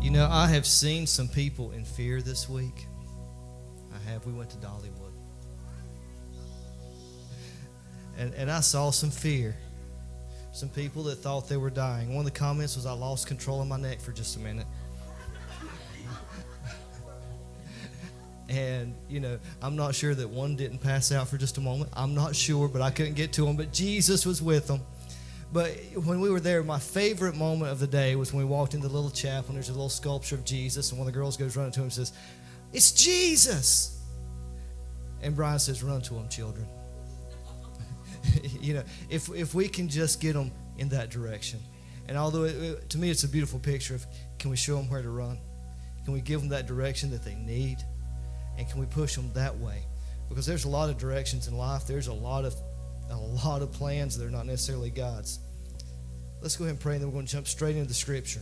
You know, I have seen some people in fear this week. I have. We went to Dollywood. And I saw some fear. Some people that thought they were dying. One of the comments was, I lost control of my neck for just a minute. And, you know, I'm not sure that one didn't pass out for just a moment. I'm not sure, but I couldn't get to them. But Jesus was with them. But when we were there, my favorite moment of the day was when we walked into the little chapel, and there's a little sculpture of Jesus, and one of the girls goes running to him and says, "It's Jesus!" And Brian says, "Run to him, children." You know, if we can just get them in that direction. And although to me it's a beautiful picture of, can we show them where to run? Can we give them that direction that they need? And can we push them that way? Because there's a lot of directions in life. There's a lot of plans that are not necessarily God's. Let's go ahead and pray, and then we're going to jump straight into the Scripture.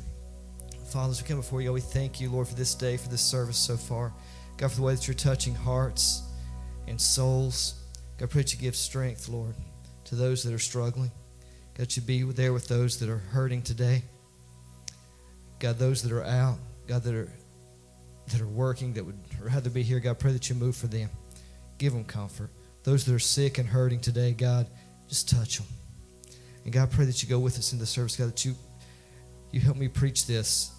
Father, as we come before you, we thank you, Lord, for this day, for this service so far. God, for the way that you're touching hearts and souls. God, I pray that you give strength, Lord, to those that are struggling. God, you be there with those that are hurting today. God, those that are out, God, that are working, that would rather be here, God, I pray that you move for them. Give them comfort. Those that are sick and hurting today, God, just touch them. And God, I pray that you go with us in the service, God, that you help me preach this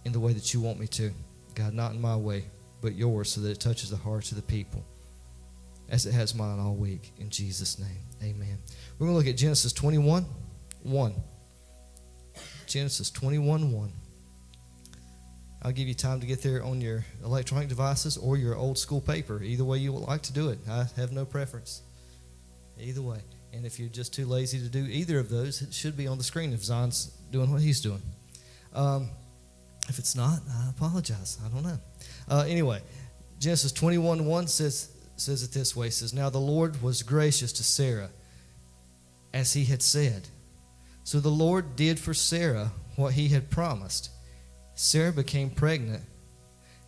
in the way that you want me to. God, not in my way, but yours, so that it touches the hearts of the people, as it has mine all week. In Jesus' name, amen. We're going to look at Genesis 21:1. Genesis 21:1. I'll give you time to get there on your electronic devices or your old school paper. Either way you would like to do it. I have no preference. Either way. And if you're just too lazy to do either of those, it should be on the screen if Zon's doing what he's doing. If it's not, I apologize. I don't know. Anyway, Genesis 21:1 says it this way. It says, "Now the Lord was gracious to Sarah, as he had said. So the Lord did for Sarah what he had promised. Sarah became pregnant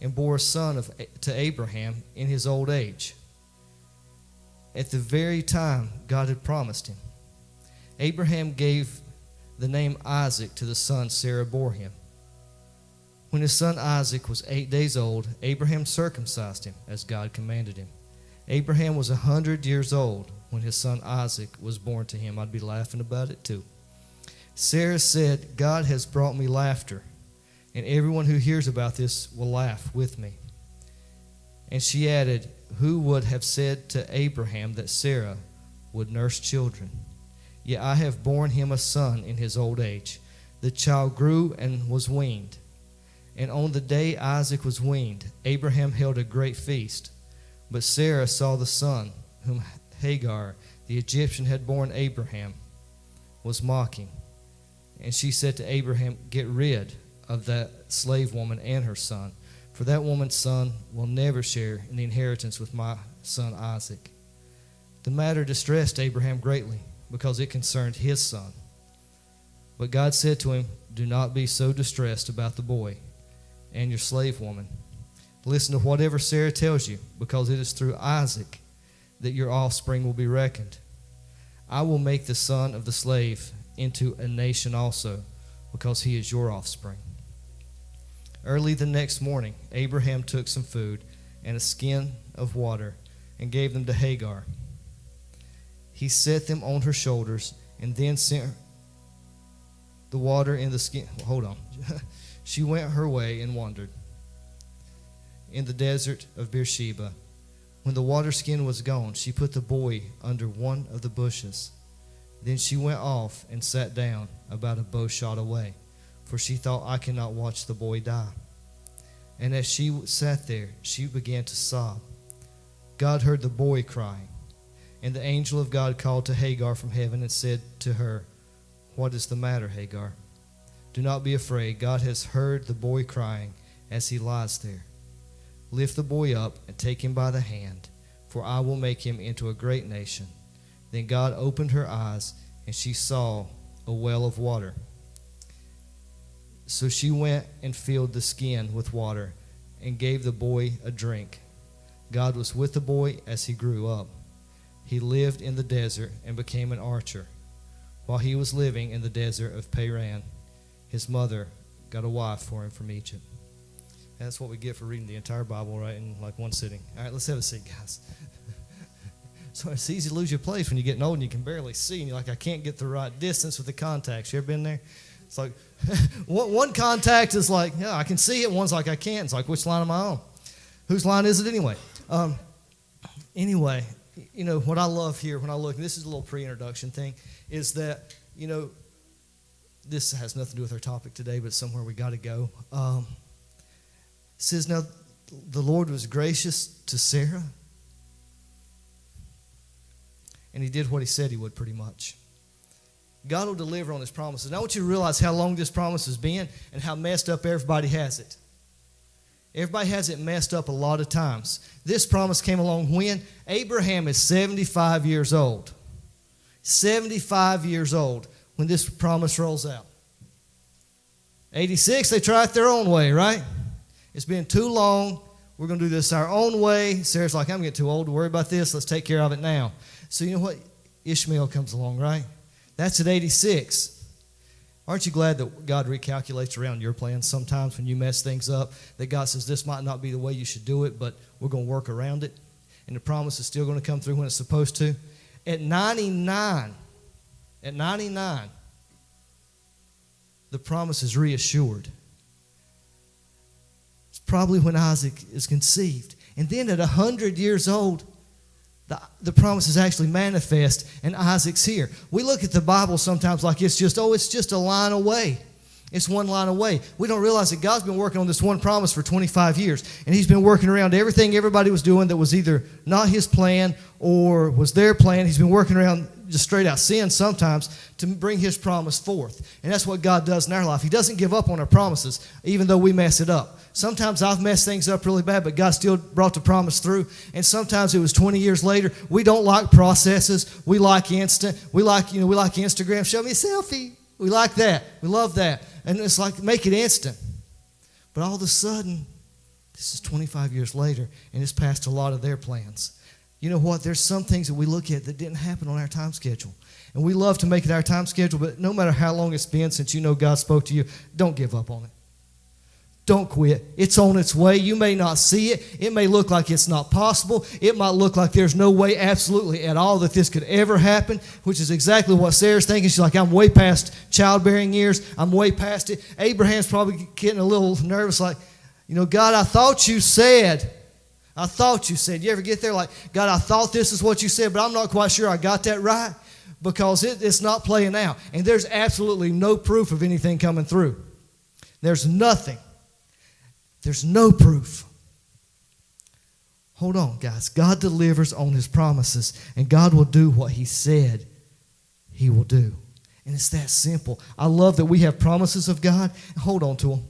and bore a son to Abraham in his old age, at the very time God had promised him. Abraham gave the name Isaac to the son Sarah bore him. When his son Isaac was 8 days old, Abraham circumcised him, as God commanded him. Abraham was 100 years old when his son Isaac was born to him." I'd be laughing about it too. "Sarah said, 'God has brought me laughter, and everyone who hears about this will laugh with me.' And she added, 'Who would have said to Abraham that Sarah would nurse children? Yet I have borne him a son in his old age.' The child grew and was weaned. And on the day Isaac was weaned, Abraham held a great feast. But Sarah saw the son whom Hagar, the Egyptian, had borne Abraham, was mocking. And she said to Abraham, 'Get rid of that slave woman and her son, for that woman's son will never share in the inheritance with my son Isaac.' The matter distressed Abraham greatly, because it concerned his son. But God said to him, 'Do not be so distressed about the boy and your slave woman. Listen to whatever Sarah tells you, because it is through Isaac that your offspring will be reckoned. I will make the son of the slave into a nation also, because he is your offspring.' Early the next morning, Abraham took some food and a skin of water and gave them to Hagar. He set them on her shoulders and then sent the water in the skin." Hold on. "She went her way and wandered in the desert of Beersheba. When the water skin was gone, she put the boy under one of the bushes. Then she went off and sat down about a bow shot away, for she thought, 'I cannot watch the boy die.' And as she sat there, she began to sob. God heard the boy crying, and the angel of God called to Hagar from heaven and said to her, 'What is the matter, Hagar? Do not be afraid. God has heard the boy crying as he lies there. Lift the boy up and take him by the hand, for I will make him into a great nation.' Then God opened her eyes, and she saw a well of water. So she went and filled the skin with water and gave the boy a drink. God was with the boy as he grew up. He lived in the desert and became an archer. While he was living in the desert of Paran, his mother got a wife for him from Egypt. And that's what we get for reading the entire Bible, right, in like one sitting. All right, let's have a seat, guys. So it's easy to lose your place when you're getting old and you can barely see, and you're like, I can't get the right distance with the contacts. You ever been there? It's like one contact is like, yeah, I can see it. One's like, I can't. It's like, which line am I on? Whose line is it anyway? Anyway, you know, what I love here when I look, and this is a little pre-introduction thing, is that, you know, this has nothing to do with our topic today, but it's somewhere we got to go. It says, now the Lord was gracious to Sarah, and he did what he said he would pretty much. God will deliver on his promises. And I want you to realize how long this promise has been and how messed up everybody has it. Everybody has it messed up a lot of times. This promise came along when? Abraham is 75 years old. 75 years old when this promise rolls out. 86, they try it their own way, right? It's been too long. We're going to do this our own way. Sarah's like, I'm getting too old to worry about this. Let's take care of it now. So you know what? Ishmael comes along, right? That's at 86. Aren't you glad that God recalculates around your plans sometimes when you mess things up? That God says this might not be the way you should do it, but we're going to work around it. And the promise is still going to come through when it's supposed to. At 99, the promise is reassured. It's probably when Isaac is conceived. And then at 100 years old, the promise is actually manifest, and Isaac's here. We look at the Bible sometimes like it's just a line away. It's one line away. We don't realize that God's been working on this one promise for 25 years, and he's been working around everything everybody was doing that was either not his plan or was their plan. He's been working around just straight out sin sometimes to bring his promise forth. And that's what God does in our life. He doesn't give up on our promises, even though we mess it up. Sometimes I've messed things up really bad, but God still brought the promise through. And sometimes it was 20 years later. We don't like processes. We like instant. We like Instagram. Show me a selfie. We like that. We love that. And it's like, make it instant. But all of a sudden, this is 25 years later, and it's past a lot of their plans. You know what? There's some things that we look at that didn't happen on our time schedule. And we love to make it our time schedule, but no matter how long it's been since you know God spoke to you, don't give up on it. Don't quit. It's on its way. You may not see it. It may look like it's not possible. It might look like there's no way absolutely at all that this could ever happen, which is exactly what Sarah's thinking. She's like, I'm way past childbearing years. I'm way past it. Abraham's probably getting a little nervous like, you know, God, I thought you said. You ever get there like, God, I thought this is what you said, but I'm not quite sure I got that right because it's not playing out. And there's absolutely no proof of anything coming through. There's nothing. There's no proof. Hold on, guys. God delivers on his promises, and God will do what he said he will do. And it's that simple. I love that we have promises of God. Hold on to them.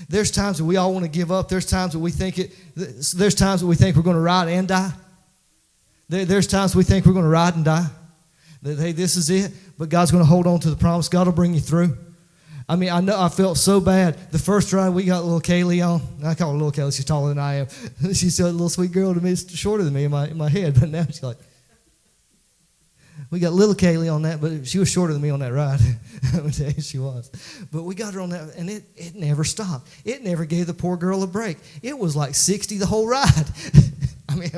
There's times that we all want to give up. There's times that we think we're going to ride and die. There's times we think we're going to ride and die. That, hey, this is it. But God's going to hold on to the promise. God will bring you through. I mean, I know I felt so bad. The first ride, we got little Kaylee on. I call her little Kaylee. She's taller than I am. She's a little sweet girl to me. She's shorter than me in my head. But now she's like, we got little Kaylee on that, but she was shorter than me on that ride. I'm going to tell you, she was. But we got her on that, and it never stopped. It never gave the poor girl a break. It was like 60 the whole ride. I mean,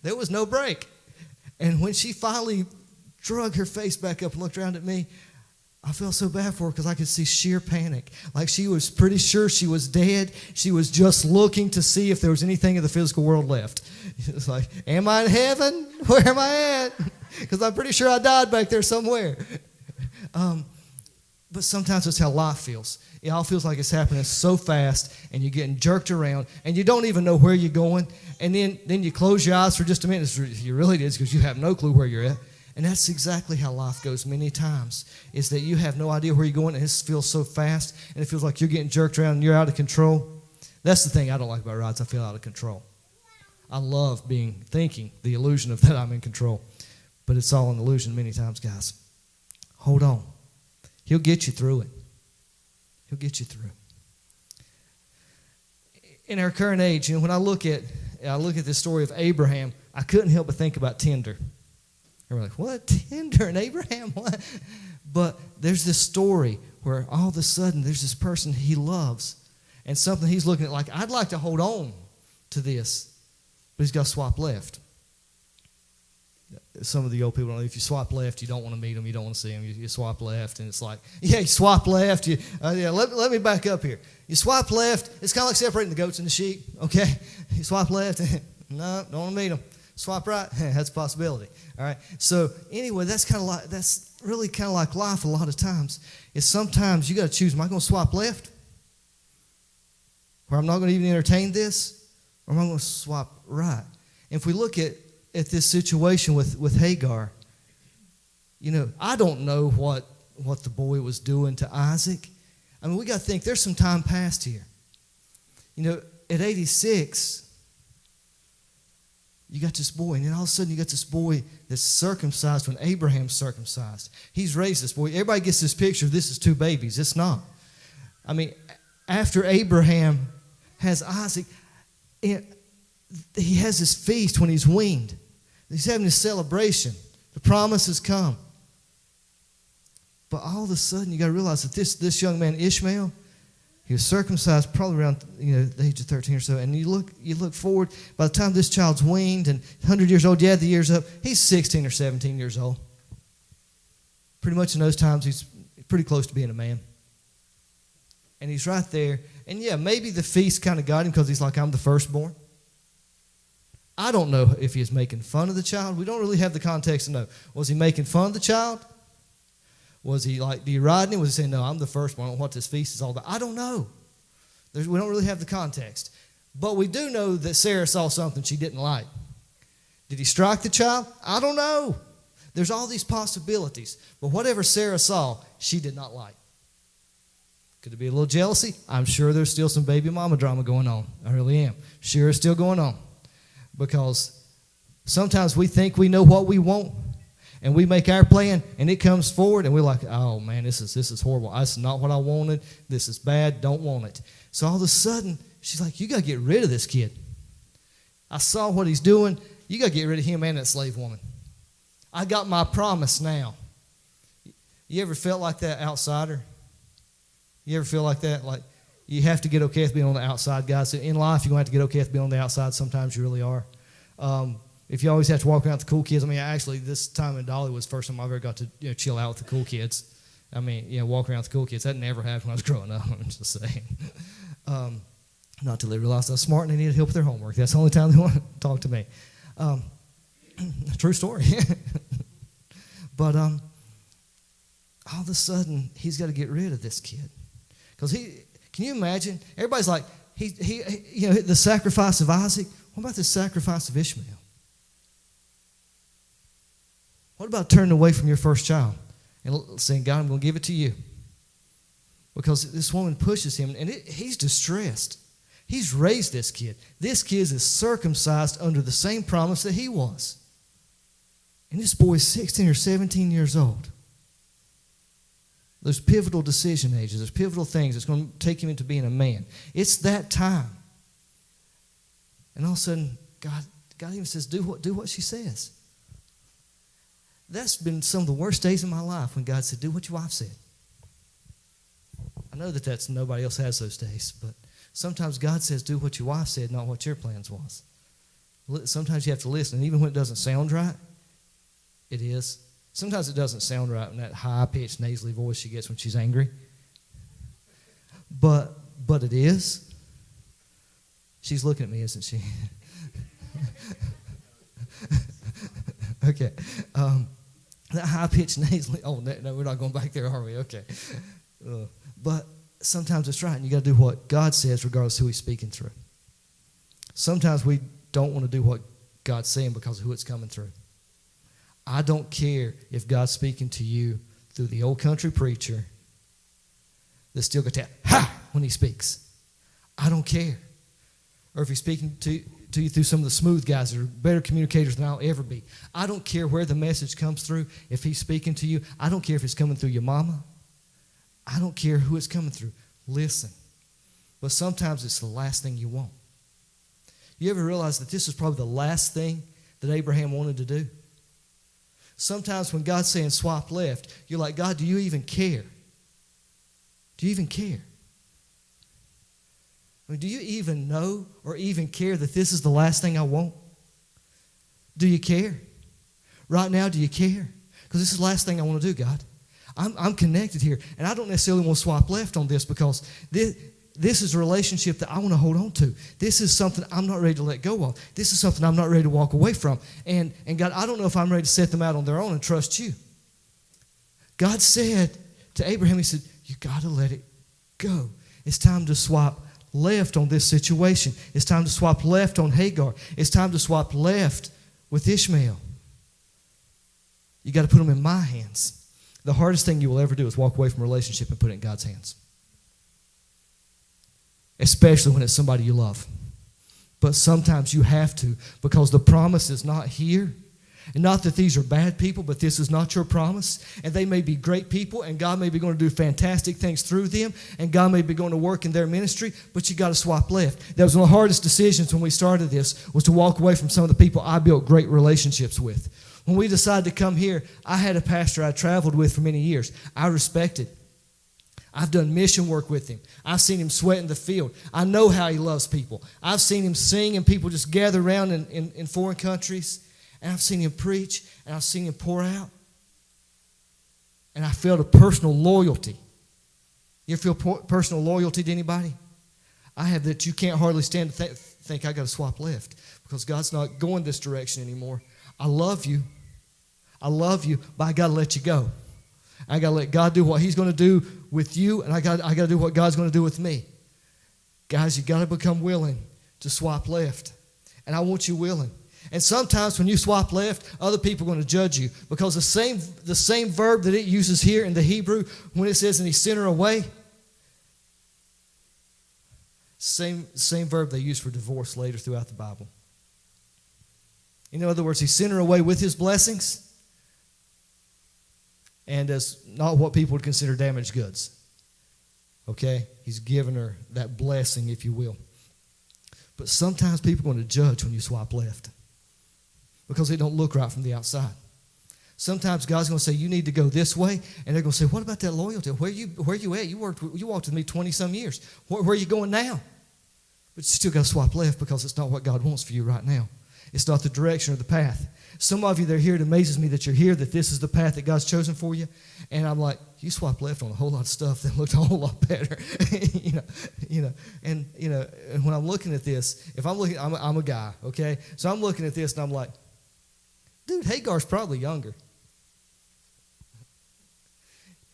there was no break. And when she finally drug her face back up and looked around at me, I felt so bad for her because I could see sheer panic. Like she was pretty sure she was dead. She was just looking to see if there was anything in the physical world left. It's like, am I in heaven? Where am I at? Because I'm pretty sure I died back there somewhere. But sometimes that's how life feels. It all feels like it's happening so fast, and you're getting jerked around, and you don't even know where you're going. And then you close your eyes for just a minute. You really did because you have no clue where you're at. And that's exactly how life goes many times, is that you have no idea where you're going, and it feels so fast, and it feels like you're getting jerked around and you're out of control. That's the thing I don't like about rides. I feel out of control. I love thinking the illusion of that I'm in control. But it's all an illusion many times, guys. Hold on. He'll get you through it. He'll get you through. In our current age, when I look at this story of Abraham, I couldn't help but think about Tinder. And we're like, what? Tinder and Abraham? What? But there's this story where all of a sudden there's this person he loves and something he's looking at like, I'd like to hold on to this, but he's got to swap left. Some of the old people don't know, if you swap left, you don't want to meet them, you don't want to see them. You swap left, and it's like, you swap left. Let me back up here. You swap left, it's kind of like separating the goats and the sheep, okay? You swap left, no, don't want to meet them. Swap right, that's a possibility, all right? So anyway, that's really kind of like life a lot of times. Is sometimes you got to choose, am I going to swap left, where I'm not going to even entertain this, or am I going to swap right? And if we look at this situation with Hagar, I don't know what the boy was doing to Isaac. I mean, we got to think there's some time past here. At 86, you got this boy, and then all of a sudden you got this boy that's circumcised when Abraham's circumcised. He's raised this boy. Everybody gets this picture, this is two babies. It's not. I mean, after Abraham has Isaac, he has this feast when he's weaned. He's having this celebration. The promise has come. But all of a sudden, you got to realize that this young man, Ishmael, he was circumcised probably around the age of 13 or so. And you look forward, by the time this child's weaned and 100 years old, you add the years up, he's 16 or 17 years old. Pretty much in those times, he's pretty close to being a man. And he's right there. And yeah, maybe the feast kind of got him because he's like, I'm the firstborn. I don't know if he was making fun of the child. We don't really have the context to know. Was he making fun of the child? Was he like deriding him? Was he saying, no, I'm the firstborn, I don't know what this feast is all about? I don't know. We don't really have the context. But we do know that Sarah saw something she didn't like. Did he strike the child? I don't know. There's all these possibilities. But whatever Sarah saw, she did not like. Could it be a little jealousy? I'm sure there's still some baby mama drama going on. I really am. Sure, it's still going on. Because sometimes we think we know what we want, and we make our plan, and it comes forward, and we're like, oh, man, this is horrible. This is not what I wanted. This is bad. Don't want it. So all of a sudden, she's like, you got to get rid of this kid. I saw what he's doing. You got to get rid of him and that slave woman. I got my promise now. You ever felt like that outsider? You ever feel like that? Like, you have to get okay with being on the outside, guys. In life, you're going to have to get okay with being on the outside. Sometimes you really are. If you always have to walk around with the cool kids. I mean, actually, this time in Dolly was the first time I ever got to chill out with the cool kids. I mean, walk around with the cool kids. That never happened when I was growing up. I'm just saying. Not till they realized I was smart and they needed help with their homework. That's the only time they want to talk to me. True story. But all of a sudden, he's got to get rid of this kid. Because can you imagine? Everybody's like, the sacrifice of Isaac. What about the sacrifice of Ishmael? What about turning away from your first child and saying, God, I'm going to give it to you? Because this woman pushes him, and he's distressed. He's raised this kid. This kid is circumcised under the same promise that he was. And this boy is 16 or 17 years old. There's pivotal decision ages. There's pivotal things that's going to take him into being a man. It's that time. And all of a sudden, God even says, do what she says. That's been some of the worst days of my life when God said, do what your wife said. I know that's nobody else has those days, but sometimes God says, do what your wife said, not what your plans was. Sometimes you have to listen, and even when it doesn't sound right, it is. Sometimes it doesn't sound right in that high-pitched, nasally voice she gets when she's angry. But it is. She's looking at me, isn't she? Okay. That high-pitched, nasally... Oh, no, we're not going back there, are we? Okay. But sometimes it's right, and you got to do what God says regardless of who he's speaking through. Sometimes we don't want to do what God's saying because of who it's coming through. I don't care if God's speaking to you through the old country preacher that's still got that ha when he speaks. I don't care. Or if he's speaking to you through some of the smooth guys that are better communicators than I'll ever be. I don't care where the message comes through. If he's speaking to you, I don't care if it's coming through your mama. I don't care who it's coming through. Listen. But sometimes it's the last thing you want. You ever realize that this is probably the last thing that Abraham wanted to do? Sometimes when God's saying swap left, you're like, God, do you even care? Do you even care? I mean, do you even know or even care that this is the last thing I want? Do you care? Right now, do you care? Because this is the last thing I want to do, God. I'm connected here, and I don't necessarily want to swipe left on this because this is a relationship that I want to hold on to. This is something I'm not ready to let go of. This is something I'm not ready to walk away from. And God, I don't know if I'm ready to set them out on their own and trust you. God said to Abraham, he said, you got to let it go. It's time to swipe left on this situation. It's time to swipe left on Hagar. It's time to swipe left with Ishmael. You got to put them in my hands. The hardest thing you will ever do is walk away from a relationship and put it in God's hands. Especially when it's somebody you love. But sometimes you have to, because the promise is not here. And not that these are bad people, but this is not your promise. And they may be great people, and God may be going to do fantastic things through them, and God may be going to work in their ministry, but you got to swipe left. That was one of the hardest decisions when we started this, was to walk away from some of the people I built great relationships with. When we decided to come here, I had a pastor I traveled with for many years. I respected. I've done mission work with him. I've seen him sweat in the field. I know how he loves people. I've seen him sing and people just gather around in foreign countries. And I've seen him preach, and I've seen him pour out. And I felt a personal loyalty. You ever feel personal loyalty to anybody? I have that you can't hardly stand to think I got to swap left because God's not going this direction anymore. I love you. I love you, but I got to let you go. I got to let God do what he's going to do with you, and I got to do what God's going to do with me. Guys, you got to become willing to swap left. And I want you willing. And sometimes when you swap left, other people are going to judge you because the same verb that it uses here in the Hebrew when it says, and he sent her away, same verb they use for divorce later throughout the Bible. In other words, he sent her away with his blessings and as not what people would consider damaged goods. Okay? He's given her that blessing, if you will. But sometimes people are going to judge when you swap left because it don't look right from the outside. Sometimes God's going to say, you need to go this way, and they're going to say, what about that loyalty? Where you at? You walked with me 20-some years. Where are you going now? But you still got to swap left because it's not what God wants for you right now. It's not the direction or the path. Some of you that are here, it amazes me that you're here, that this is the path that God's chosen for you. And I'm like, you swap left on a whole lot of stuff that looked a whole lot better. And when I'm looking at this, if I'm looking, I'm a guy, okay? So I'm looking at this and I'm like, dude, Hagar's probably younger.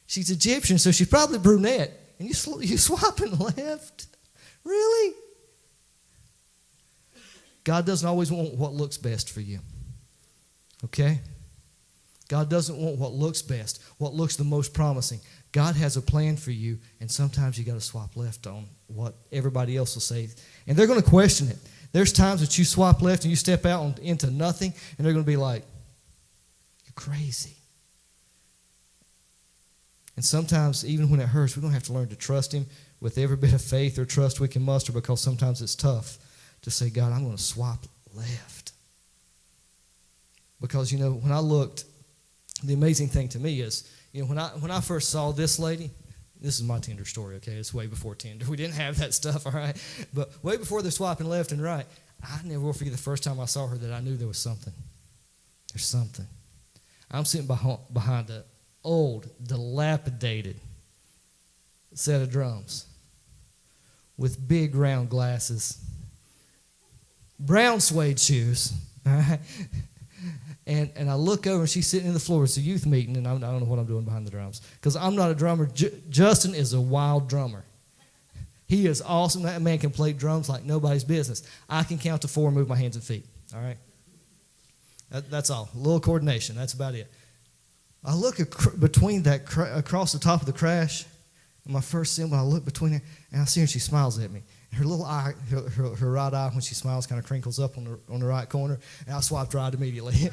She's Egyptian, so she's probably brunette. And you swapping left? Really? God doesn't always want what looks best for you. Okay? God doesn't want what looks best, what looks the most promising. God has a plan for you, and sometimes you got to swap left on what everybody else will say. And they're going to question it. There's times that you swap left and you step out into nothing, and they're going to be like, you're crazy. And sometimes, even when it hurts, we're going to have to learn to trust him with every bit of faith or trust we can muster because sometimes it's tough to say, God, I'm going to swap left. Because, when I looked, the amazing thing to me is, when I first saw this lady, this is my Tinder story, okay? It's way before Tinder. We didn't have that stuff, all right? But way before they're swapping left and right, I never will forget the first time I saw her that I knew there was something. There's something. I'm sitting behind an old, dilapidated set of drums with big round glasses, brown suede shoes, all right? And I look over and she's sitting in the floor. It's a youth meeting, and I don't know what I'm doing behind the drums because I'm not a drummer. Justin is a wild drummer. He is awesome. That man can play drums like nobody's business. I can count to 4 and move my hands and feet. All right? That's all. A little coordination. That's about it. I look between that across the top of the crash, and my first cymbal, I look between her, and I see her, and she smiles at me. Her little eye, her right eye, when she smiles, kind of crinkles up on the right corner, and I swiped right immediately.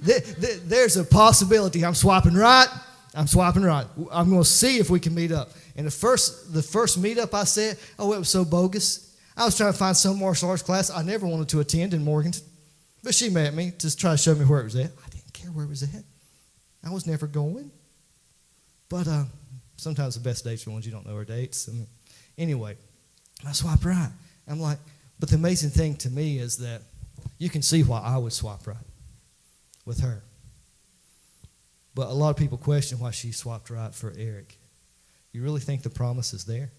There's a possibility I'm swiping right. I'm swiping right. I'm going to see if we can meet up. And the first meetup I said, it was so bogus. I was trying to find some martial arts class I never wanted to attend in Morganton, but she met me to try to show me where it was at. I didn't care where it was at. I was never going. But Sometimes the best dates are the ones you don't know are dates. I mean, anyway, I swipe right. I'm like, but the amazing thing to me is that you can see why I would swipe right with her. But a lot of people question why she swiped right for Eric. You really think the promise is there?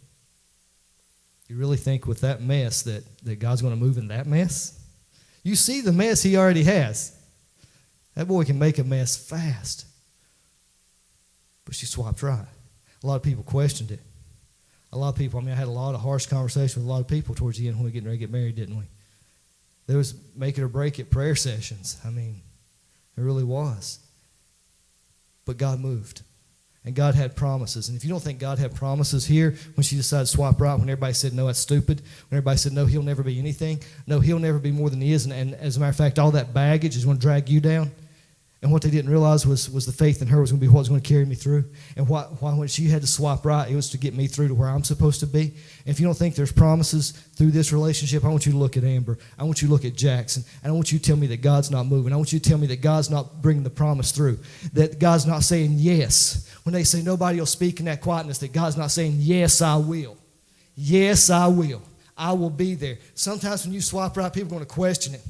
You really think with that mess that God's going to move in that mess? You see the mess he already has. That boy can make a mess fast. But she swiped right. A lot of people questioned it. A lot of people, I had a lot of harsh conversations with a lot of people towards the end when we were getting ready to get married, didn't we? There was make it or break it prayer sessions. It really was. But God moved. And God had promises. And if you don't think God had promises here when she decided to swipe right, when everybody said, no, that's stupid, when everybody said, no, he'll never be anything, no, he'll never be more than he is, and as a matter of fact, all that baggage is going to drag you down. And what they didn't realize was the faith in her was going to be what was going to carry me through. And why when she had to swipe right, it was to get me through to where I'm supposed to be. And if you don't think there's promises through this relationship, I want you to look at Amber. I want you to look at Jackson. And I want you to tell me that God's not moving. I want you to tell me that God's not bringing the promise through. That God's not saying yes. When they say nobody will speak in that quietness, that God's not saying, yes, I will. Yes, I will. I will be there. Sometimes when you swipe right, people are going to question it.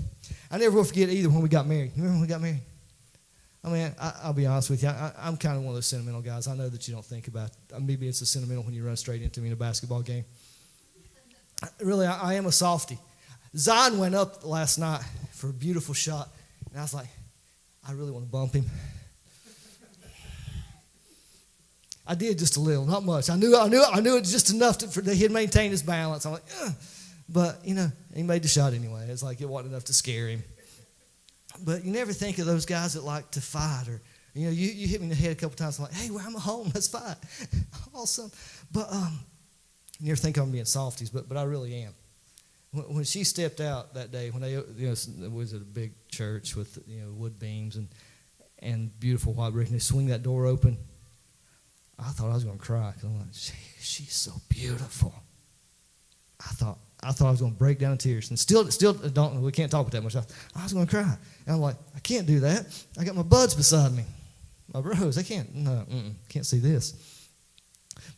I never will forget either when we got married. You remember when we got married? I'll be honest with you. I'm kind of one of those sentimental guys. I know that you don't think about me being so sentimental when you run straight into me in a basketball game. Really, I am a softie. Zion went up last night for a beautiful shot, and I was like, I really want to bump him. I did just a little, not much. I knew it was just enough that he'd maintain his balance. I'm like, ugh. But he made the shot anyway. It's like it wasn't enough to scare him. But you never think of those guys that like to fight, or you hit me in the head a couple times. I'm like, hey, I'm at home, let's fight. Awesome. But you never think of them being softies, but I really am. When she stepped out that day, when they it was at a big church with wood beams and beautiful white brick, and they swing that door open, I thought I was going to cry because I'm like, she's so beautiful. I thought I was going to break down in tears, and still don't. We can't talk about that much. I was going to cry, and I'm like, I can't do that. I got my buds beside me, my bros. They can't. No, can't see this.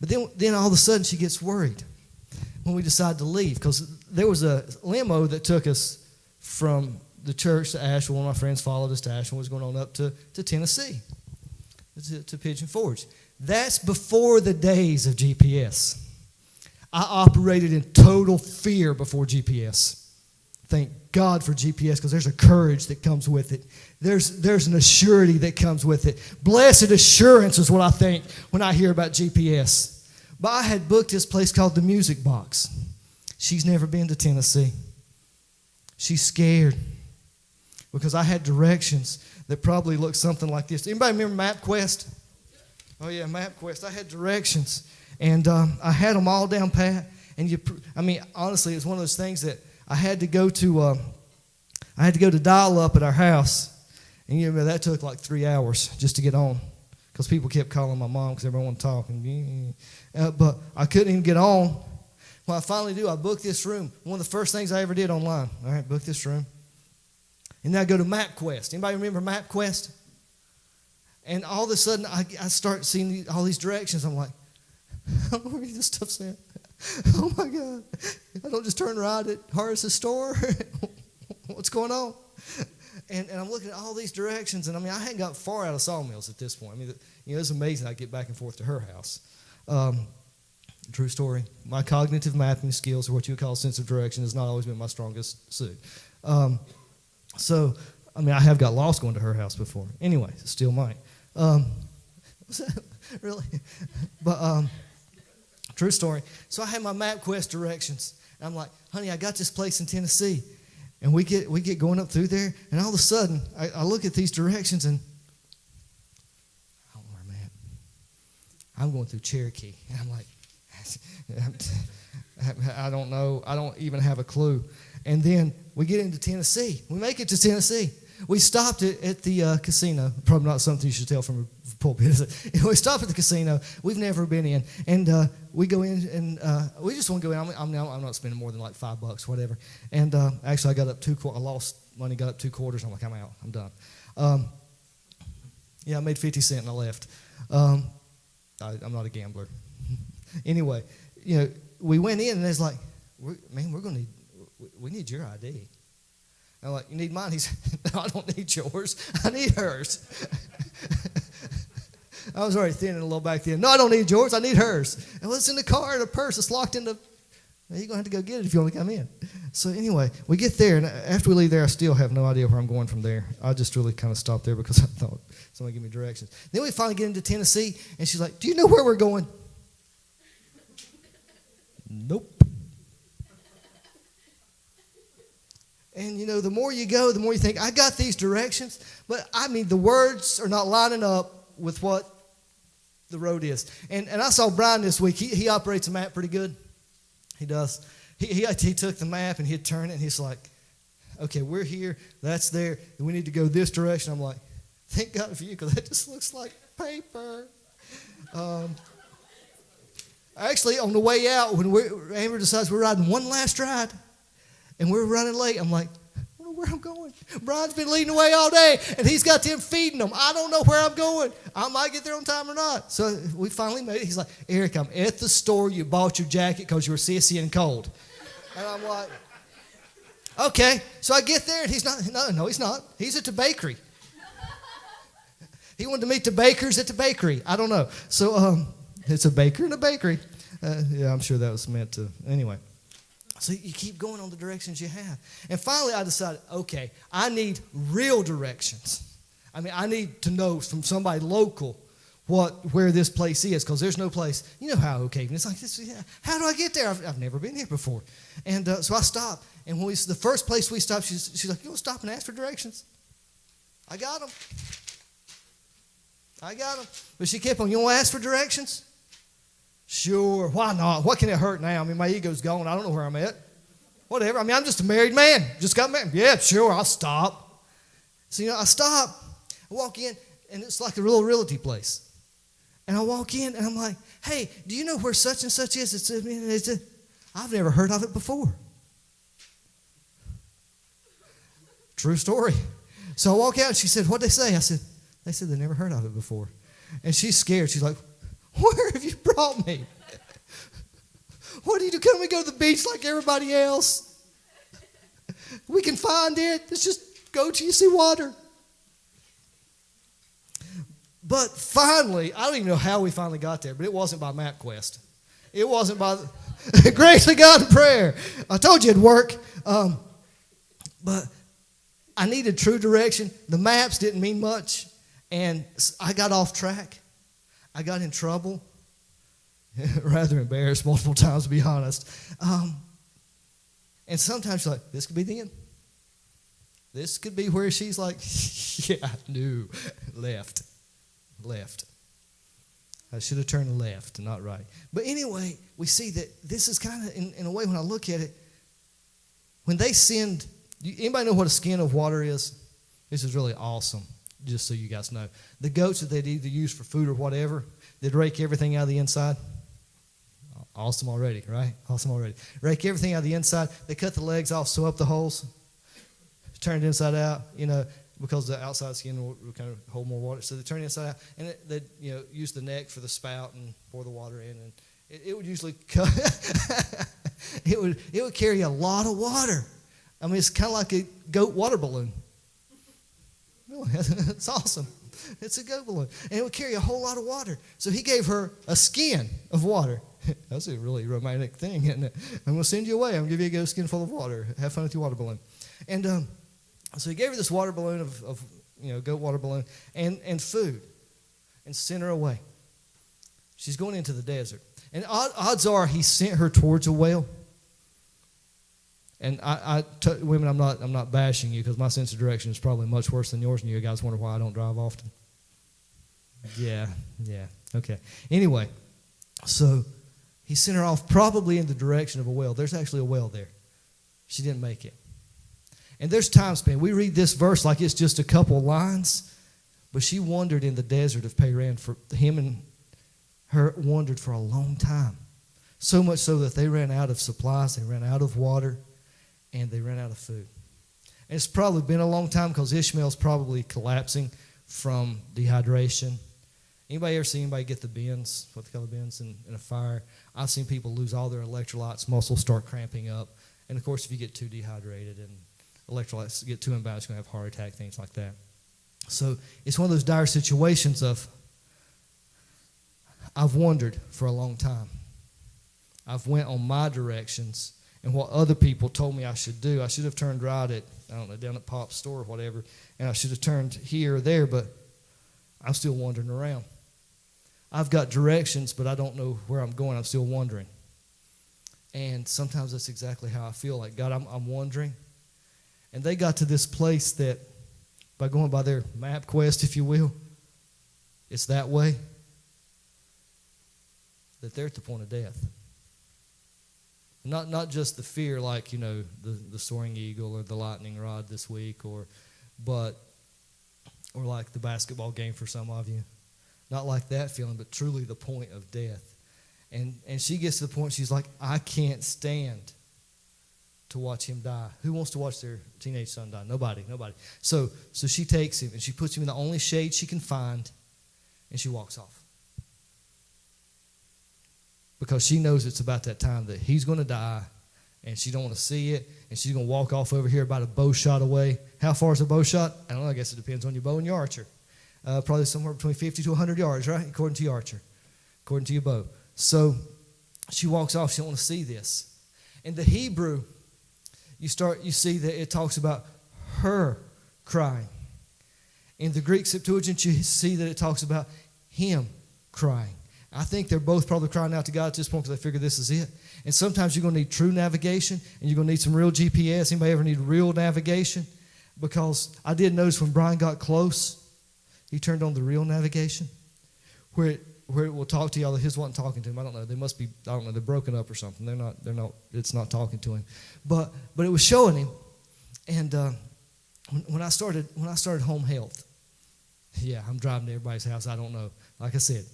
But then all of a sudden she gets worried when we decide to leave, because there was a limo that took us from the church to Asheville. One of my friends followed us to Asheville. Was going on up to Tennessee, to Pigeon Forge. That's before the days of GPS. I operated in total fear before GPS. Thank God for GPS, because there's a courage that comes with it. There's an assurity that comes with it. Blessed assurance is what I think when I hear about GPS. But I had booked this place called the Music Box. She's never been to Tennessee. She's scared because I had directions that probably looked something like this. Anybody remember MapQuest? Oh yeah, MapQuest. I had directions. And I had them all down pat. And honestly, it's one of those things that I had to go to dial up at our house. And that took like 3 hours just to get on, because people kept calling my mom because everyone wanted to talk. But I couldn't even get on. Well, I finally do. I booked this room. One of the first things I ever did online. All right, book this room. And then I go to MapQuest. Anybody remember MapQuest? And all of a sudden, I start seeing all these directions. I'm like, I don't read this stuff saying. Oh my God. I don't just turn right at Horace's store. What's going on? And I'm looking at all these directions, and I hadn't got far out of Sawmills at this point. It's amazing I get back and forth to her house. True story. My cognitive mapping skills, or what you would call a sense of direction, has not always been my strongest suit. So I have got lost going to her house before. Anyway, still might. Was that really? But true story. So I had my MapQuest directions. And I'm like, honey, I got this place in Tennessee. And we get going up through there, and all of a sudden, I look at these directions, and I don't know where I'm at. I'm going through Cherokee. And I'm like, I don't know. I don't even have a clue. And then we get into Tennessee. We make it to Tennessee. We stopped at the casino. Probably not something you should tell from a pulpit, is it? We stopped at the casino. We've never been in. And we go in, and we just want to go in. I'm not spending more than like $5, whatever. And actually, I got up I lost money, got up 2 quarters. I'm like, I'm out. I'm done. I made 50 cents and I left. I'm not a gambler. Anyway, we went in and it's like, we need your ID. And I'm like, you need mine? He said, no, I don't need yours. I need hers. I was already thinning a little back then. No, I don't need yours. I need hers. And it's in the car in a purse. It's locked in the... You're going to have to go get it if you want to come in. So anyway, we get there, and after we leave there, I still have no idea where I'm going from there. I just really kind of stopped there because I thought somebody give me directions. Then we finally get into Tennessee, and she's like, do you know where we're going? Nope. And, the more you go, the more you think, I got these directions, but, the words are not lining up with what the road is. And I saw Brian this week. He operates a map pretty good. He does. He took the map and he'd turn it and he's like, okay, we're here, that's there, and we need to go this direction. I'm like, thank God for you, because that just looks like paper. Actually, on the way out, when Amber decides we're riding one last ride and we're running late, I'm like, I don't know where I'm going. Brian's been leading the way all day and he's got them feeding them. I don't know where I'm going. I might get there on time or not. So we finally made it. He's like, Eric, I'm at the store you bought your jacket because you were sissy and cold. And I'm like, okay. So I get there and he's not. No, he's not. He's at the bakery. He wanted to meet the bakers at the bakery. I don't know. So it's a baker and a bakery. Yeah, I'm sure that was meant to. Anyway. So you keep going on the directions you have. And finally I decided, okay, I need real directions. I need to know from somebody local where this place is, because there's no place. You know how Oak Haven, it's like this. Yeah, how do I get there? I've never been here before. And so I stopped. And when the first place we stopped, she's like, you want to stop and ask for directions? I got them. But she kept on, you want to ask for directions? Sure, why not? What can it hurt now? My ego's gone. I don't know where I'm at. Whatever. I'm just a married man. Just got married. Yeah, sure, I'll stop. So, I stop. I walk in, and it's like a real realty place. And I walk in, and I'm like, hey, do you know where such and such is? I've never heard of it before. True story. So I walk out, and she said, what'd they say? I said, they said they never heard of it before. And she's scared. She's like, where have you brought me? What do you do? Can we go to the beach like everybody else? We can find it. Let's just go till you see water. But finally, I don't even know how we finally got there, but it wasn't by MapQuest. It wasn't by grace of God and prayer. I told you it'd work. But I needed true direction. The maps didn't mean much, and I got off track. I got in trouble, rather embarrassed multiple times, to be honest. And sometimes you're like, this could be the end. This could be where she's like, yeah, no, left. I should have turned left, not right. But anyway, we see that this is kind of, in a way, when I look at it, when they send, anybody know what a skin of water is? This is really awesome. Just so you guys know. The goats that they'd either use for food or whatever, they'd rake everything out of the inside. Awesome already, right? Awesome already. Rake everything out of the inside. They cut the legs off, sew up the holes, turn it inside out, because the outside skin will kind of hold more water. So they turn it inside out, and they'd use the neck for the spout and pour the water in. And it would usually it would carry a lot of water. It's kind of like a goat water balloon. It's awesome. It's a goat balloon. And it would carry a whole lot of water. So he gave her a skin of water. That's a really romantic thing, isn't it? I'm going to send you away. I'm going to give you a goat skin full of water. Have fun with your water balloon. And so he gave her this water balloon of goat water balloon and food and sent her away. She's going into the desert. And odds are he sent her towards a well. And women, I'm not bashing you, because my sense of direction is probably much worse than yours, and you guys wonder why I don't drive often. Yeah, okay. Anyway, so he sent her off probably in the direction of a well. There's actually a well there. She didn't make it. And there's time span. We read this verse like it's just a couple lines, but she wandered in the desert of Paran. For him and her wandered for a long time. So much so that they ran out of supplies, they ran out of water, and they ran out of food. And it's probably been a long time, because Ishmael's probably collapsing from dehydration. Anybody ever see anybody get the bends, what they call the bends, in a fire? I've seen people lose all their electrolytes, muscles start cramping up. And, of course, if you get too dehydrated and electrolytes get too imbalanced, you're going to have a heart attack, things like that. So it's one of those dire situations of, I've wondered for a long time. I've went on my directions and what other people told me I should do. I should have turned right at, I don't know, down at Pop's store or whatever, and I should have turned here or there, but I'm still wandering around. I've got directions, but I don't know where I'm going. I'm still wondering. And sometimes that's exactly how I feel. Like, God, I'm wondering. And they got to this place that, by going by their map quest, if you will, it's that way, that they're at the point of death. Not just the fear like, the soaring eagle or the lightning rod this week, or like the basketball game for some of you. Not like that feeling, but truly the point of death. And she gets to the point, she's like, I can't stand to watch him die. Who wants to watch their teenage son die? Nobody. So she takes him, and she puts him in the only shade she can find, and she walks off. Because she knows it's about that time that he's going to die, and she don't want to see it, and she's going to walk off over here about a bow shot away. How far is a bow shot? I don't know. I guess it depends on your bow and your archer. Probably somewhere between 50 to 100 yards, right? According to your archer, according to your bow. So she walks off. She don't want to see this. In the Hebrew, you see that it talks about her crying. In the Greek Septuagint, you see that it talks about him crying. I think they're both probably crying out to God at this point because they figure this is it. And sometimes you're going to need true navigation, and you're going to need some real GPS. Anybody ever need real navigation? Because I did notice when Brian got close, he turned on the real navigation, where it will talk to y'all. His wasn't talking to him. I don't know. They must be. I don't know. They're broken up or something. They're not. It's not talking to him. But it was showing him. And when I started home health, yeah, I'm driving to everybody's house. I don't know. Like I said,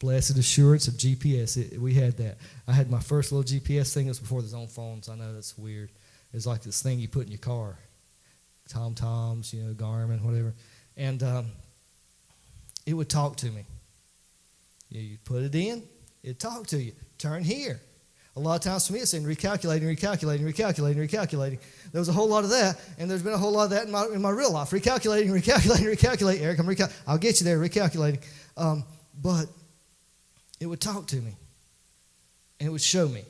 blessed assurance of GPS. We had that. I had my first little GPS thing. It was before there's on phones. I know that's weird. It's like this thing you put in your car. TomToms, Garmin, whatever. And it would talk to me. You put it in, it'd talk to you. Turn here. A lot of times for me, it's saying recalculating. There was a whole lot of that, and there's been a whole lot of that in my real life. Recalculating. Eric, I'll get you there, recalculating. But it would talk to me, and it would show me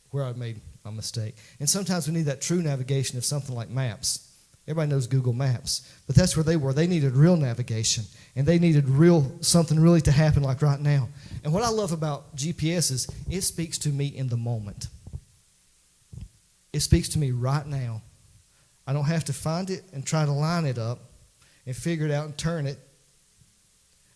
where I made my mistake. And sometimes we need that true navigation of something like maps. Everybody knows Google Maps, but that's where they were. They needed real navigation, and they needed something really to happen like right now. And what I love about GPS is it speaks to me in the moment. It speaks to me right now. I don't have to find it and try to line it up and figure it out and turn it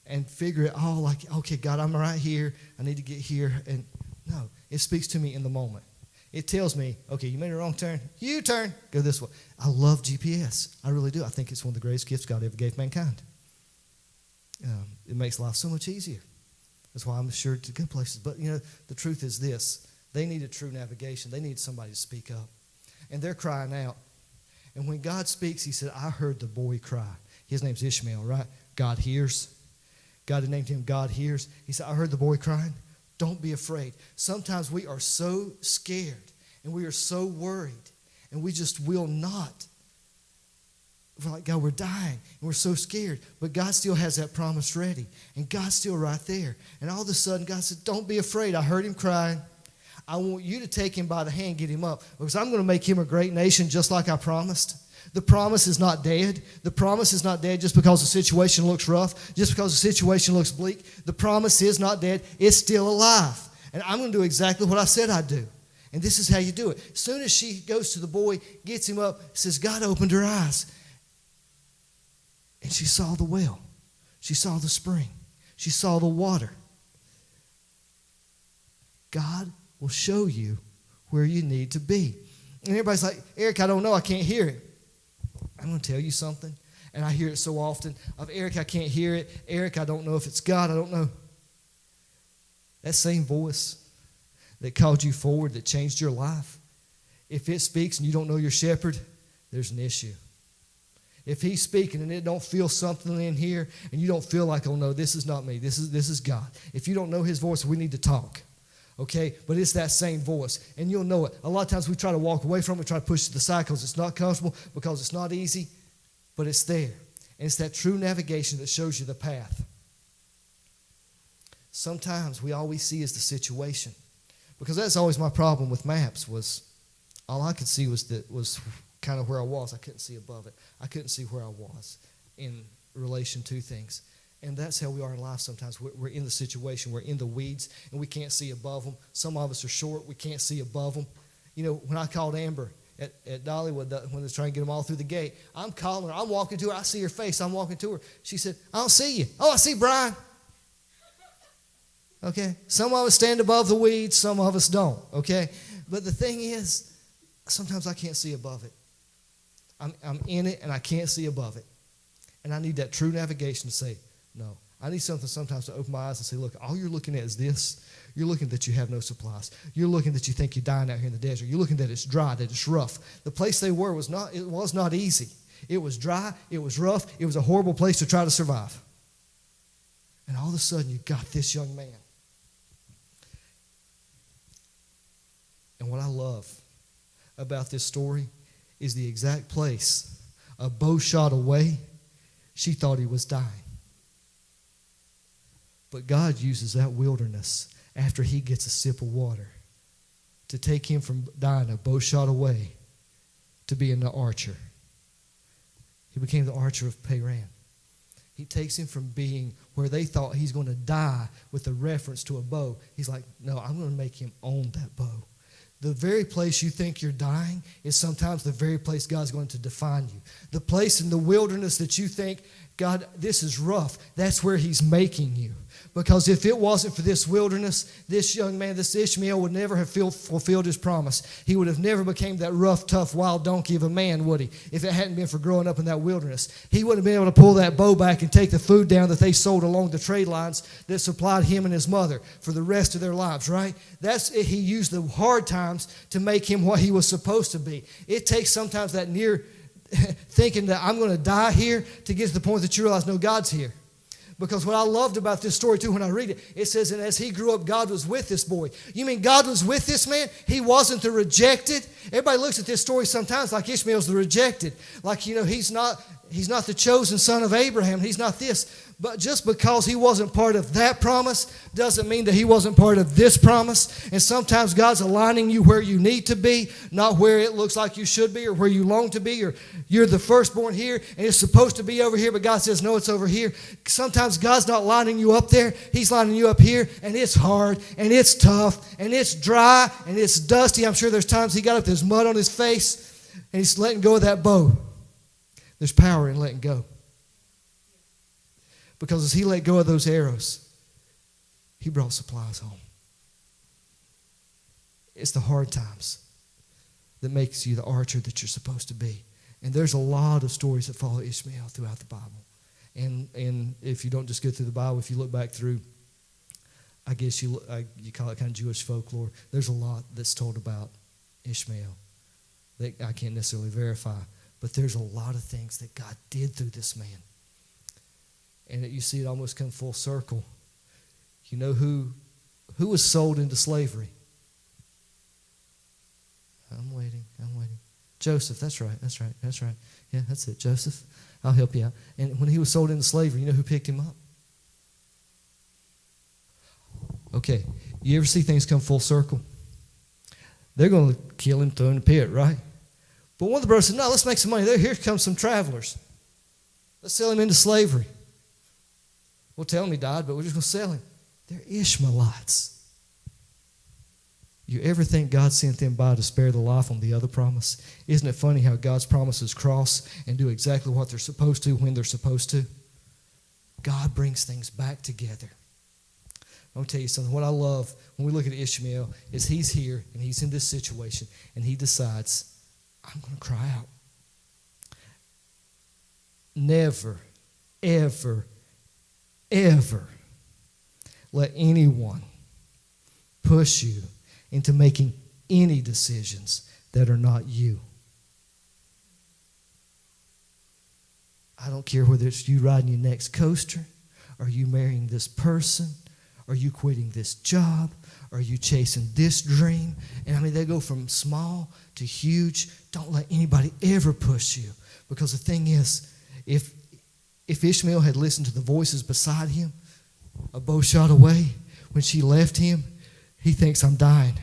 and figure it all like, okay, God, I'm right here. I need to get here. And no, it speaks to me in the moment. It tells me, okay, you made a wrong turn. You turn. Go this way. I love GPS. I really do. I think it's one of the greatest gifts God ever gave mankind. It makes life so much easier. That's why I'm assured to go places. But, the truth is this. They needed true navigation. They needed somebody to speak up. And they're crying out. And when God speaks, he said, I heard the boy cry. His name's Ishmael, right? God hears. God had named him God hears. He said, I heard the boy crying. Don't be afraid. Sometimes we are so scared and we are so worried and we just will not. We're like, God, we're dying and we're so scared. But God still has that promise ready. And God's still right there. And all of a sudden, God said, don't be afraid. I heard him crying. I want you to take him by the hand, get him up. Because I'm going to make him a great nation just like I promised. The promise is not dead. The promise is not dead just because the situation looks rough, just because the situation looks bleak. The promise is not dead. It's still alive. And I'm going to do exactly what I said I'd do. And this is how you do it. As soon as she goes to the boy, gets him up, says, God opened her eyes. And she saw the well. She saw the spring. She saw the water. God will show you where you need to be. And everybody's like, Eric, I don't know. I can't hear it. I'm going to tell you something, and I hear it so often, of Eric, I can't hear it. Eric, I don't know if it's God. I don't know. That same voice that called you forward, that changed your life, if it speaks and you don't know your shepherd, there's an issue. If he's speaking and it don't feel something in here and you don't feel like, oh no, this is not me, this is God. If you don't know his voice, we need to talk. Okay? But it's that same voice. And you'll know it. A lot of times we try to walk away from it, try to push it to the side because it's not comfortable, because it's not easy, but it's there. And it's that true navigation that shows you the path. Sometimes we all we see is the situation. Because that's always my problem with maps, was all I could see was kind of where I was. I couldn't see above it. I couldn't see where I was in relation to things. And that's how we are in life sometimes. We're in the situation. We're in the weeds, and we can't see above them. Some of us are short. We can't see above them. You know, when I called Amber at Dollywood, when I was trying to get them all through the gate, I'm calling her. I'm walking to her. I see her face. I'm walking to her. She said, I don't see you. Oh, I see Brian. Okay? Some of us stand above the weeds. Some of us don't. Okay? But the thing is, sometimes I can't see above it. I'm in it, and I can't see above it. And I need that true navigation to say, no. I need something sometimes to open my eyes and say, look, all you're looking at is this. You're looking that you have no supplies. You're looking that you think you're dying out here in the desert. You're looking that it's dry, that it's rough. The place they were was not easy. It was dry. It was rough. It was a horrible place to try to survive. And all of a sudden, you got this young man. And what I love about this story is the exact place, a bow shot away, she thought he was dying. But God uses that wilderness after he gets a sip of water to take him from dying a bow shot away to being the archer. He became the archer of Paran. He takes him from being where they thought he's going to die with a reference to a bow. He's like, no, I'm going to make him own that bow. The very place you think you're dying is sometimes the very place God's going to define you. The place in the wilderness that you think, God, this is rough, that's where he's making you. Because if it wasn't for this wilderness, this young man, this Ishmael, would never have fulfilled his promise. He would have never become that rough, tough, wild donkey of a man, would he? If it hadn't been for growing up in that wilderness. He wouldn't have been able to pull that bow back and take the food down that they sold along the trade lines that supplied him and his mother for the rest of their lives, right? He used the hard times to make him what he was supposed to be. It takes sometimes that near thinking that I'm going to die here to get to the point that you realize, no, God's here. Because what I loved about this story, too, when I read it, it says, and as he grew up, God was with this boy. You mean God was with this man? He wasn't the rejected? Everybody looks at this story sometimes like Ishmael's the rejected. Like, you know, he's not the chosen son of Abraham. He's not this. But just because he wasn't part of that promise doesn't mean that he wasn't part of this promise. And sometimes God's aligning you where you need to be, not where it looks like you should be or where you long to be, or you're the firstborn here and it's supposed to be over here, but God says, no, it's over here. Sometimes God's not lining you up there. He's lining you up here, and it's hard and it's tough and it's dry and it's dusty. I'm sure there's times he got up, there's mud on his face, and he's letting go of that bow. There's power in letting go. Because as he let go of those arrows, he brought supplies home. It's the hard times that makes you the archer that you're supposed to be. And there's a lot of stories that follow Ishmael throughout the Bible. And if you don't just go through the Bible, if you look back through, I guess you call it kind of Jewish folklore, there's a lot that's told about Ishmael that I can't necessarily verify. But there's a lot of things that God did through this man. And you see it almost come full circle. You know who was sold into slavery? I'm waiting. Joseph, that's right. Yeah, that's it, Joseph. I'll help you out. And when he was sold into slavery, you know who picked him up? Okay, you ever see things come full circle? They're going to kill him, throw him in the pit, right? But one of the brothers said, no, let's make some money. Here comes some travelers. Let's sell him into slavery. We'll tell him he died, but we're just going to sell him. They're Ishmaelites. You ever think God sent them by to spare the life on the other promise? Isn't it funny how God's promises cross and do exactly what they're supposed to when they're supposed to? God brings things back together. I'm going to tell you something. What I love when we look at Ishmael is he's here and he's in this situation and he decides, I'm going to cry out. Never, ever, ever let anyone push you into making any decisions that are not you. I don't care whether it's you riding your next coaster, or you marrying this person, or you quitting this job, or you chasing this dream. And I mean, they go from small to huge. Don't let anybody ever push you. Because the thing is, if Ishmael had listened to the voices beside him, a bow shot away, when she left him, he thinks, I'm dying.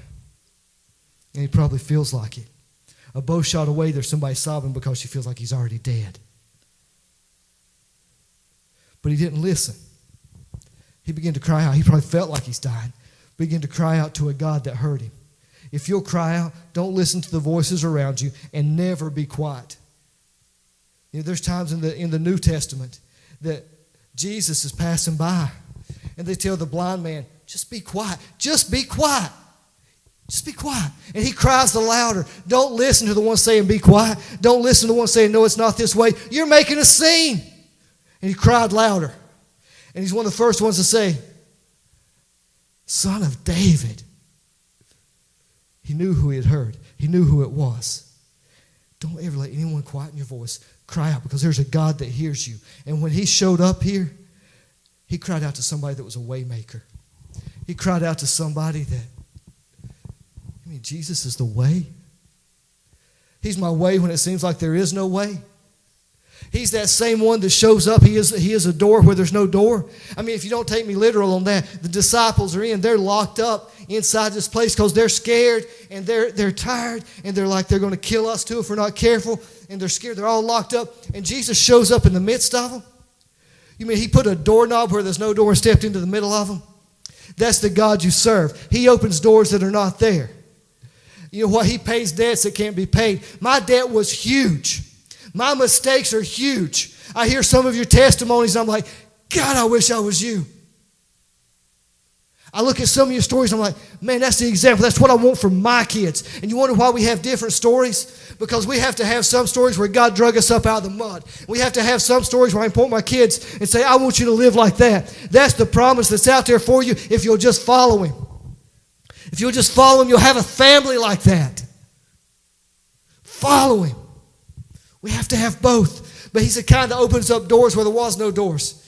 And he probably feels like it. A bow shot away, there's somebody sobbing because she feels like he's already dead. But he didn't listen. He began to cry out. He probably felt like he's dying. Began to cry out to a God that heard him. If you'll cry out, don't listen to the voices around you, and never be quiet. You know, there's times in the New Testament that Jesus is passing by, and they tell the blind man, just be quiet. Just be quiet. Just be quiet. And he cries the louder. Don't listen to the one saying be quiet. Don't listen to the one saying, no, it's not this way. You're making a scene. And he cried louder. And he's one of the first ones to say, Son of David. He knew who he had heard. He knew who it was. Don't ever let anyone quieten your voice. Cry out, because there's a God that hears you. And when he showed up here, he cried out to somebody that was a way maker. He cried out to somebody that, Jesus is the way. He's my way when it seems like there is no way. He's that same one that shows up. He is a door where there's no door. I mean, if you don't take me literal on that, the disciples are they're locked up inside this place because they're scared and they're tired and they're like, they're going to kill us too if we're not careful. And they're scared. They're all locked up. And Jesus shows up in the midst of them. You mean he put a doorknob where there's no door and stepped into the middle of them? That's the God you serve. He opens doors that are not there. You know what? He pays debts that can't be paid. My debt was huge. My mistakes are huge. I hear some of your testimonies, and I'm like, God, I wish I was you. I look at some of your stories, and I'm like, man, that's the example. That's what I want for my kids. And you wonder why we have different stories? Because we have to have some stories where God drug us up out of the mud. We have to have some stories where I can point my kids and say, I want you to live like that. That's the promise that's out there for you if you'll just follow him. If you'll just follow him, you'll have a family like that. Follow him. We have to have both. But he's the kind that opens up doors where there was no doors.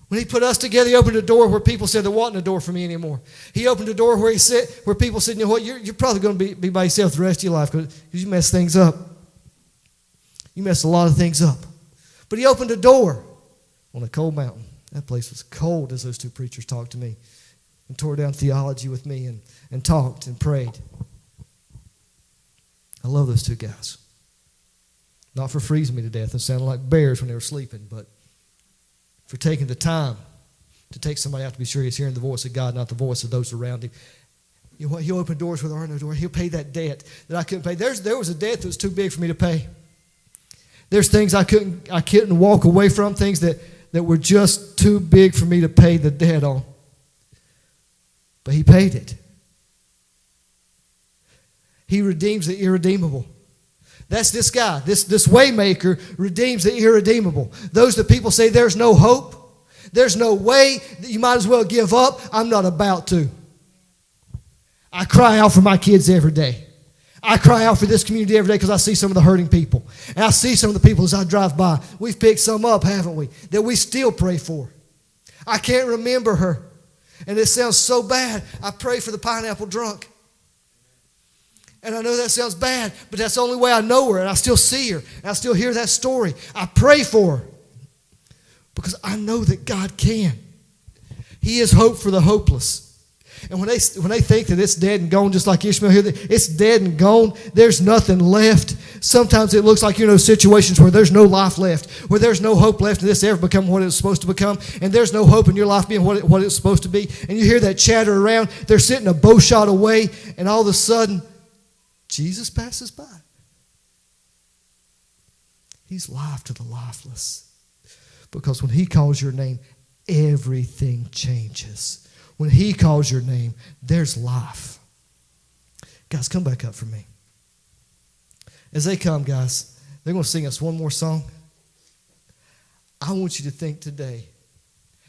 When he put us together, he opened a door where people said there wasn't a door for me anymore. He opened a door where where people said, you know what, you're probably going to be by yourself the rest of your life because you mess things up. You mess a lot of things up. But he opened a door on a cold mountain. That place was cold as those two preachers talked to me and tore down theology with me and talked and prayed. I love those two guys. Not for freezing me to death and sounding like bears when they were sleeping, but for taking the time to take somebody out to be sure he's hearing the voice of God, not the voice of those around him. You know what? He'll open doors where there are no doors. He'll pay that debt that I couldn't pay. There was a debt that was too big for me to pay. There's things I couldn't walk away from, things that were just too big for me to pay the debt on. But he paid it. He redeems the irredeemable. That's this guy. This waymaker redeems the irredeemable. Those that people say there's no hope, there's no way, that you might as well give up. I'm not about to. I cry out for my kids every day. I cry out for this community every day because I see some of the hurting people. And I see some of the people as I drive by. We've picked some up, haven't we, that we still pray for. I can't remember her. And it sounds so bad. I pray for the pineapple drunk. And I know that sounds bad, but that's the only way I know her, and I still see her, and I still hear that story. I pray for her because I know that God can. He is hope for the hopeless. And when they think that it's dead and gone, just like Ishmael here, it's dead and gone, there's nothing left. Sometimes it looks like, situations where there's no life left, where there's no hope left in this ever become what it's supposed to become, and there's no hope in your life being what it's supposed to be. And you hear that chatter around. They're sitting a bow shot away, and all of a sudden, Jesus passes by. He's life to the lifeless. Because when he calls your name, everything changes. When he calls your name, there's life. Guys, come back up for me. As they come, guys, they're going to sing us one more song. I want you to think today,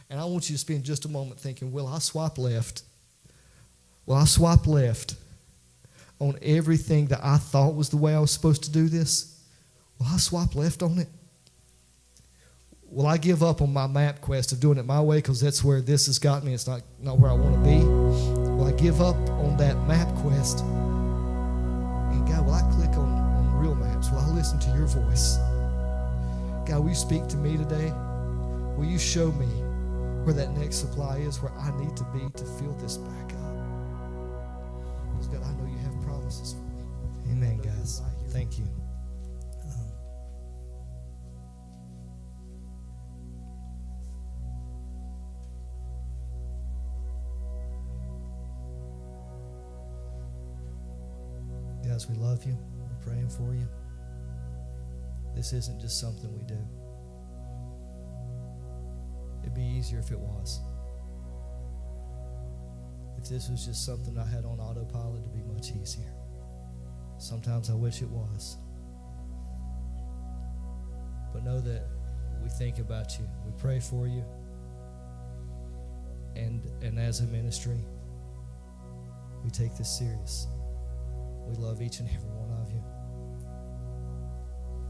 and I want you to spend just a moment thinking, will I swipe left? Will I swipe left on everything that I thought was the way I was supposed to do this? Will I swipe left on it? will I give up on my map quest of doing it my way because that's where this has got me? It's not where I want to be. Will I give up on that map quest? And God, will I click on real maps? Will I listen to your voice? God, will you speak to me today? Will you show me where that next supply is, where I need to be to fill this back up? Because God, I know you have promises for me. Amen, guys. Thank you. Guys, we love you. We're praying for you. This isn't just something we do. It'd be easier if it was. If this was just something I had on autopilot, it'd be much easier. Sometimes I wish it was. But know that we think about you. We pray for you. And as a ministry, we take this serious. We love each and every one of you.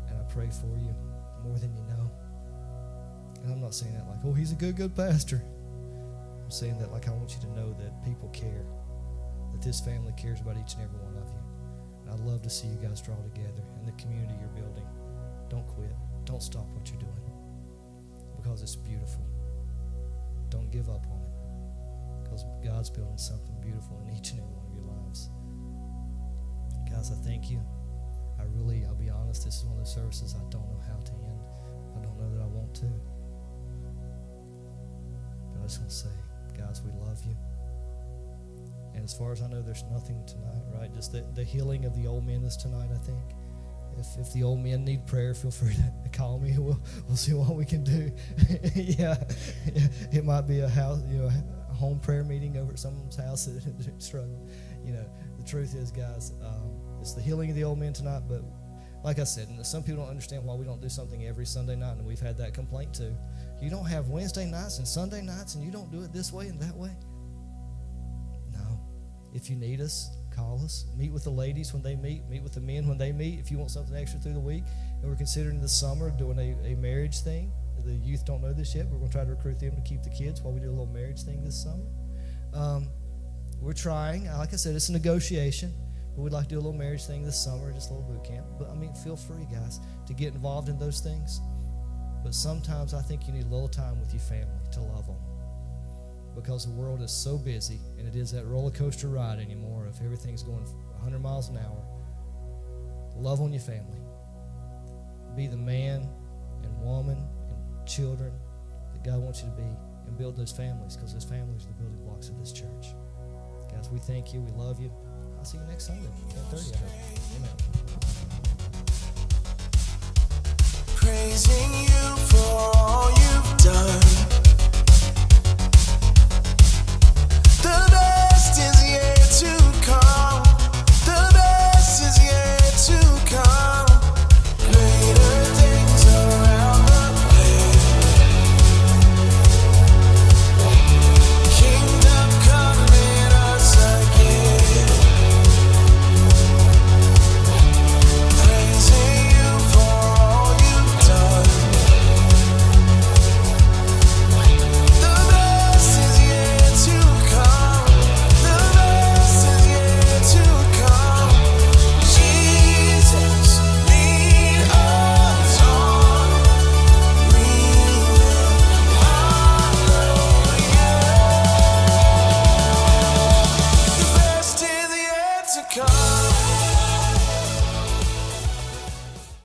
And I pray for you more than you know. And I'm not saying that like, oh, he's a good pastor. I'm saying that like I want you to know that people care, that this family cares about each and every one of you. And I'd love to see you guys draw together in the community you're building. Don't quit. Don't stop what you're doing because it's beautiful. Don't give up on it because God's building something beautiful in each and every one of your lives. Guys, I thank you. I'll be honest, this is one of those services I don't know how to end. I don't know that I want to. But I just want to say, guys, we love you. And as far as I know, there's nothing tonight, right? Just the healing of the old men is tonight, I think. If the old men need prayer, feel free to call me. We'll see what we can do. Yeah, it might be a house, a home prayer meeting over at someone's house that struggling. The truth is, guys, it's the healing of the old men tonight. But like I said, some people don't understand why we don't do something every Sunday night, and we've had that complaint too. You don't have Wednesday nights and Sunday nights, and you don't do it this way and that way. No. If you need us, call us. Meet with the ladies when they meet with the men when they meet. If you want something extra through the week, and we're considering this summer doing a marriage thing. The youth don't know this yet. We're going to try to recruit them to keep the kids while we do a little marriage thing this summer. We're trying. Like I said, it's a negotiation. But we'd like to do a little marriage thing this summer, just a little boot camp. But, feel free, guys, to get involved in those things. But sometimes I think you need a little time with your family to love them. Because the world is so busy, and it is that roller coaster ride anymore if everything's going 100 miles an hour. Love on your family. Be the man and woman and children that God wants you to be, and build those families, because those families are the building blocks of this church. Guys, we thank you. We love you. I'll see you next Sunday, 10:30, I hope. Amen. Praising you for all